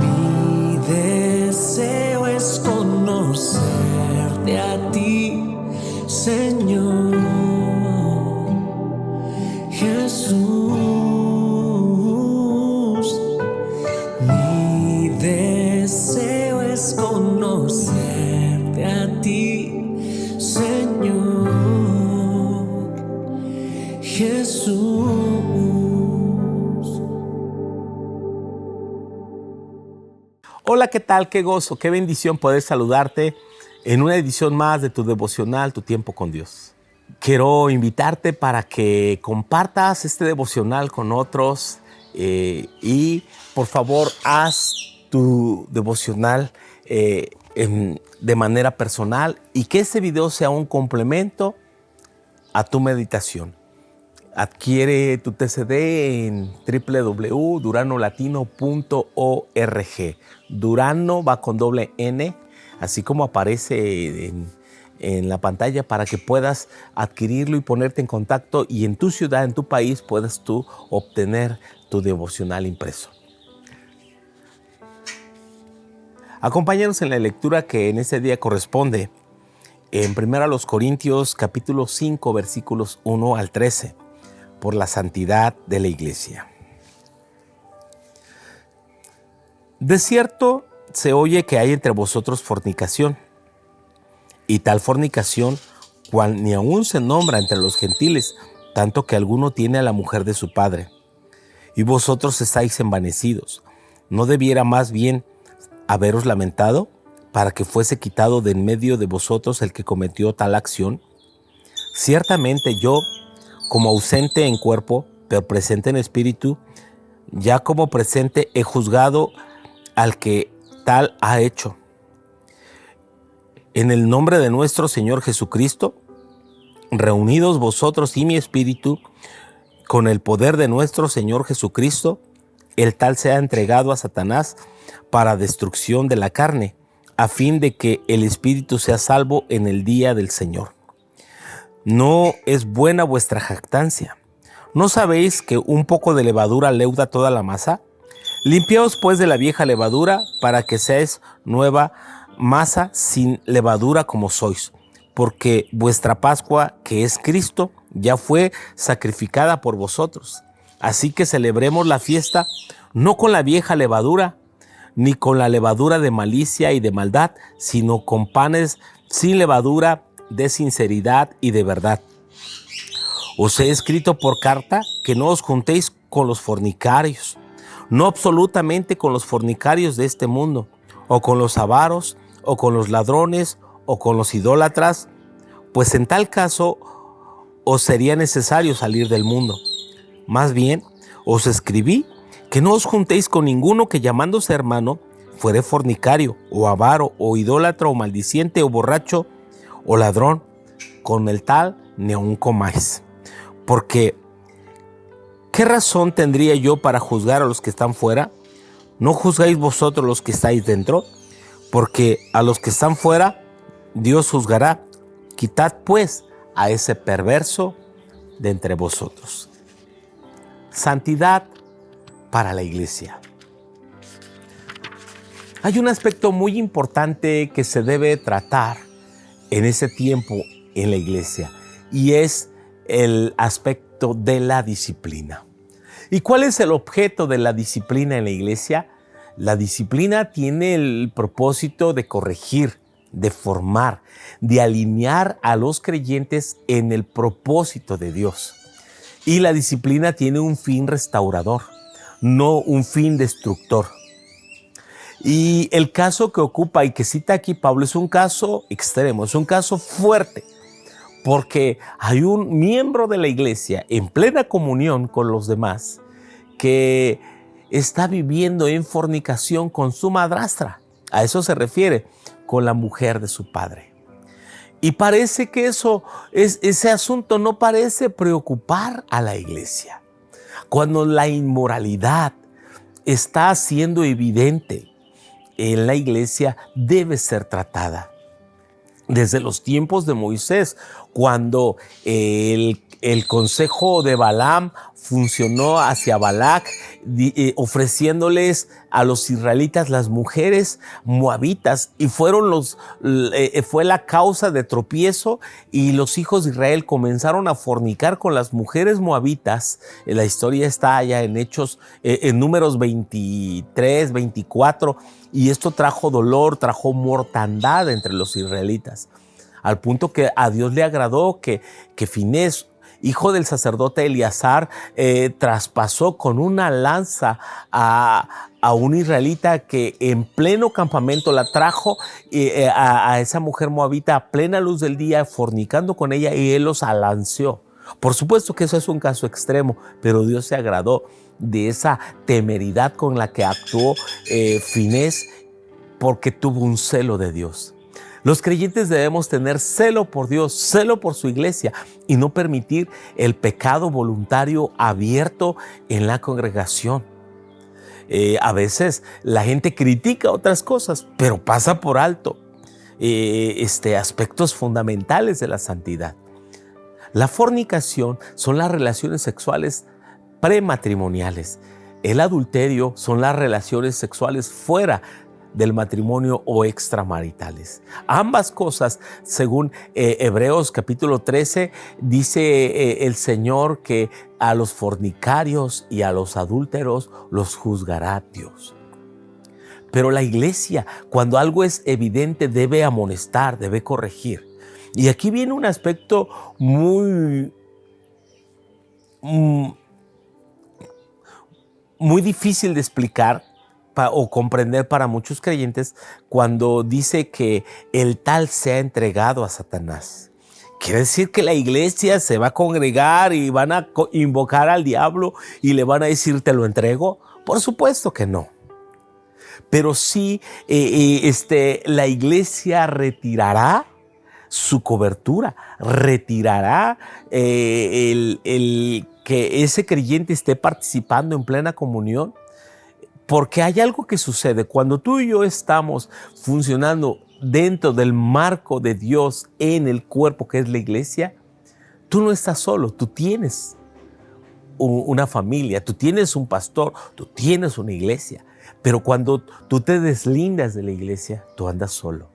Mi deseo es conocerte a ti, Señor Jesús. Mi deseo es conocerte a ti, Señor Jesús. Hola, ¿qué tal? Qué gozo, qué bendición poder saludarte en una edición más de tu devocional, Tu Tiempo con Dios. Quiero invitarte para que compartas este devocional con otros y por favor haz tu devocional de manera personal y que este video sea un complemento a tu meditación. Adquiere tu TCD en www.duranolatino.org. Durano va con doble N, así como aparece en la pantalla, para que puedas adquirirlo y ponerte en contacto y en tu ciudad, en tu país, puedas tú obtener tu devocional impreso. Acompáñanos en la lectura que en este día corresponde en 1 Corintios capítulo 5 versículos 1 al 13. Por la santidad de la iglesia. De cierto se oye que hay entre vosotros fornicación, y tal fornicación cual ni aún se nombra entre los gentiles, tanto que alguno tiene a la mujer de su padre. Y vosotros estáis envanecidos. ¿No debiera más bien haberos lamentado para que fuese quitado de en medio de vosotros el que cometió tal acción? Ciertamente yo, como ausente en cuerpo, pero presente en espíritu, ya como presente he juzgado al que tal ha hecho. En el nombre de nuestro Señor Jesucristo, reunidos vosotros y mi espíritu, con el poder de nuestro Señor Jesucristo, el tal sea entregado a Satanás para destrucción de la carne, a fin de que el espíritu sea salvo en el día del Señor. ¿No es buena vuestra jactancia? ¿No sabéis que un poco de levadura leuda toda la masa? Limpiaos pues de la vieja levadura, para que seáis nueva masa sin levadura como sois, porque vuestra Pascua, que es Cristo, ya fue sacrificada por vosotros. Así que celebremos la fiesta no con la vieja levadura, ni con la levadura de malicia y de maldad, sino con panes sin levadura, de sinceridad y de verdad. Os he escrito por carta que no os juntéis con los fornicarios, no absolutamente con los fornicarios de este mundo, o con los avaros, o con los ladrones, o con los idólatras, pues en tal caso os sería necesario salir del mundo. Más bien, os escribí que no os juntéis con ninguno que, llamándose hermano, fuere fornicario, o avaro, o idólatra, o maldiciente, o borracho, o ladrón. Con el tal ni aun comáis. Porque, ¿qué razón tendría yo para juzgar a los que están fuera? ¿No juzgáis vosotros los que estáis dentro? Porque a los que están fuera, Dios juzgará. Quitad pues a ese perverso de entre vosotros. Santidad para la iglesia. Hay un aspecto muy importante que se debe tratar en ese tiempo en la iglesia, y es el aspecto de la disciplina. ¿Y cuál es el objeto de la disciplina en la iglesia? La disciplina tiene el propósito de corregir, de formar, de alinear a los creyentes en el propósito de Dios. Y la disciplina tiene un fin restaurador, no un fin destructor. Y el caso que ocupa y que cita aquí Pablo es un caso extremo, es un caso fuerte, porque hay un miembro de la iglesia en plena comunión con los demás que está viviendo en fornicación con su madrastra. A eso se refiere, con la mujer de su padre. Y parece que ese asunto no parece preocupar a la iglesia. Cuando la inmoralidad está siendo evidente en la iglesia, debe ser tratada. Desde los tiempos de Moisés, cuando el consejo de Balaam funcionó hacia Balac, ofreciéndoles a los israelitas las mujeres moabitas, y fue la causa de tropiezo, y los hijos de Israel comenzaron a fornicar con las mujeres moabitas. La historia está allá en Hechos, en Números 23, 24, y esto trajo dolor, trajo mortandad entre los israelitas, al punto que a Dios le agradó que Finés, hijo del sacerdote Eleazar, traspasó con una lanza a un israelita que en pleno campamento la trajo a esa mujer moabita a plena luz del día, fornicando con ella, y él los alanceó. Por supuesto que eso es un caso extremo, pero Dios se agradó de esa temeridad con la que actuó Finés, porque tuvo un celo de Dios. Los creyentes debemos tener celo por Dios, celo por su iglesia, y no permitir el pecado voluntario abierto en la congregación. A veces la gente critica otras cosas, pero pasa por alto aspectos fundamentales de la santidad. La fornicación son las relaciones sexuales prematrimoniales. El adulterio son las relaciones sexuales fuera del matrimonio o extramaritales. Ambas cosas, según Hebreos capítulo 13, dice el Señor que a los fornicarios y a los adúlteros los juzgará Dios. Pero la iglesia, cuando algo es evidente, debe amonestar, debe corregir. Y aquí viene un aspecto muy difícil de explicar o comprender para muchos creyentes, cuando dice que el tal sea entregado a Satanás. Quiere decir que la iglesia se va a congregar y van a invocar al diablo y le van a decir, ¿te lo entrego? Por supuesto que no. Pero sí, la iglesia retirará su cobertura, retirará el que ese creyente esté participando en plena comunión. Porque hay algo que sucede cuando tú y yo estamos funcionando dentro del marco de Dios en el cuerpo que es la iglesia. Tú no estás solo, tú tienes una familia, tú tienes un pastor, tú tienes una iglesia. Pero cuando tú te deslindas de la iglesia, tú andas solo.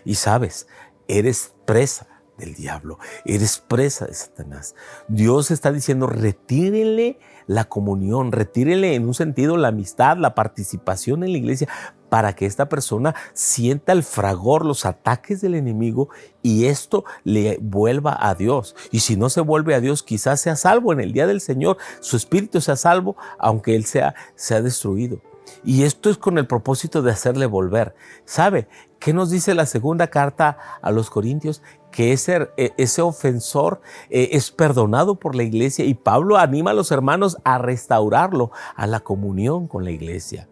Y sabes, eres presa del diablo, eres presa de Satanás. Dios está diciendo, retírenle la comunión, retírenle en un sentido la amistad, la participación en la iglesia, para que esta persona sienta el fragor, los ataques del enemigo, y esto le vuelva a Dios. Y si no se vuelve a Dios, quizás sea salvo en el día del Señor, su espíritu sea salvo, aunque él sea destruido. Y esto es con el propósito de hacerle volver. ¿Sabe qué nos dice la segunda carta a los Corintios? Que ese ofensor es perdonado por la iglesia, y Pablo anima a los hermanos a restaurarlo a la comunión con la iglesia.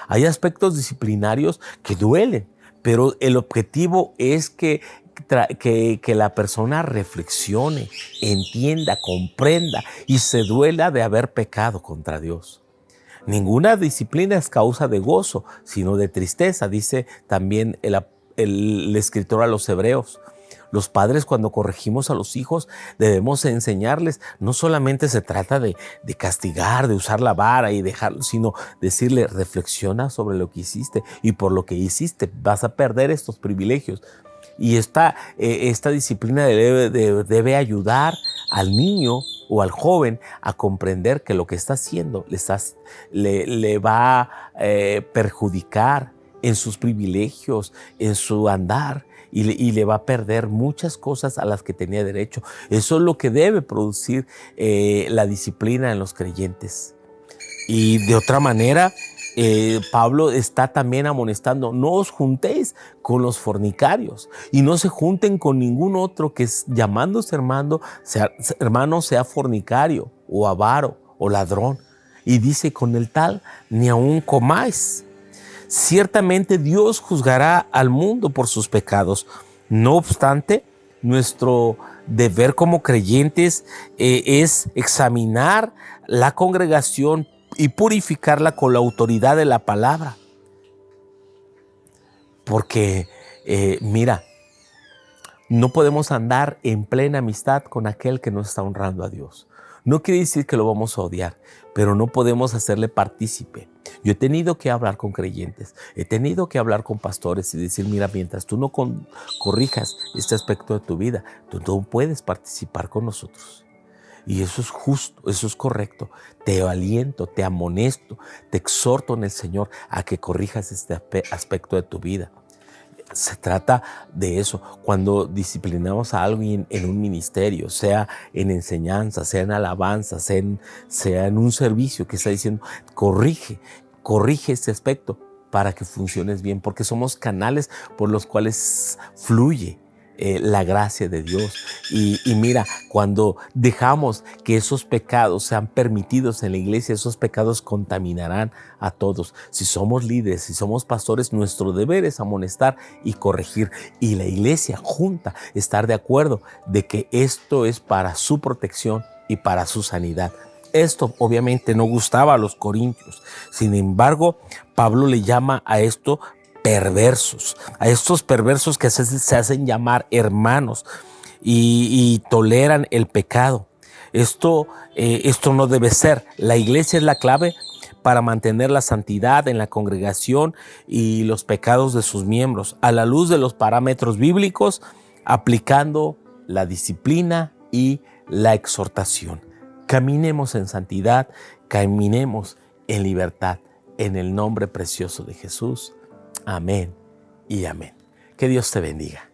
Hay aspectos disciplinarios que duelen, pero el objetivo es que la persona reflexione, entienda, comprenda y se duela de haber pecado contra Dios. Ninguna disciplina es causa de gozo, sino de tristeza, dice también el escritor a los Hebreos. Los padres, cuando corregimos a los hijos, debemos enseñarles. No solamente se trata de castigar, de usar la vara y dejarlo, sino decirle, reflexiona sobre lo que hiciste, y por lo que hiciste vas a perder estos privilegios. Y esta disciplina debe ayudar al niño o al joven a comprender que lo que está haciendo le va a perjudicar en sus privilegios, en su andar, y le va a perder muchas cosas a las que tenía derecho. Eso es lo que debe producir la disciplina en los creyentes. Y de otra manera, Pablo está también amonestando, no os juntéis con los fornicarios y no se junten con ningún otro que llamándose hermano sea fornicario o avaro o ladrón. Y dice, con el tal ni aun comáis. Ciertamente Dios juzgará al mundo por sus pecados. No obstante, nuestro deber como creyentes es examinar la congregación y purificarla con la autoridad de la palabra. Porque, mira, no podemos andar en plena amistad con aquel que no está honrando a Dios. No quiere decir que lo vamos a odiar, pero no podemos hacerle partícipe. Yo he tenido que hablar con creyentes, he tenido que hablar con pastores y decir, mira, mientras tú no corrijas este aspecto de tu vida, tú no puedes participar con nosotros. Y eso es justo, eso es correcto. Te aliento, te amonesto, te exhorto en el Señor a que corrijas este aspecto de tu vida. Se trata de eso. Cuando disciplinamos a alguien en un ministerio, sea en enseñanza, sea en alabanza, sea en un servicio que está diciendo, corrige este aspecto para que funciones bien, porque somos canales por los cuales fluye la gracia de Dios. Y mira, cuando dejamos que esos pecados sean permitidos en la iglesia, esos pecados contaminarán a todos. Si somos líderes, si somos pastores, nuestro deber es amonestar y corregir. Y la iglesia junta estar de acuerdo de que esto es para su protección y para su sanidad. Esto obviamente no gustaba a los corintios. Sin embargo, Pablo le llama a esto perversos, a estos perversos que se hacen llamar hermanos y toleran el pecado. Esto no debe ser. La iglesia es la clave para mantener la santidad en la congregación y los pecados de sus miembros, a la luz de los parámetros bíblicos, aplicando la disciplina y la exhortación. Caminemos en santidad, caminemos en libertad, en el nombre precioso de Jesús. Amén y amén. Que Dios te bendiga.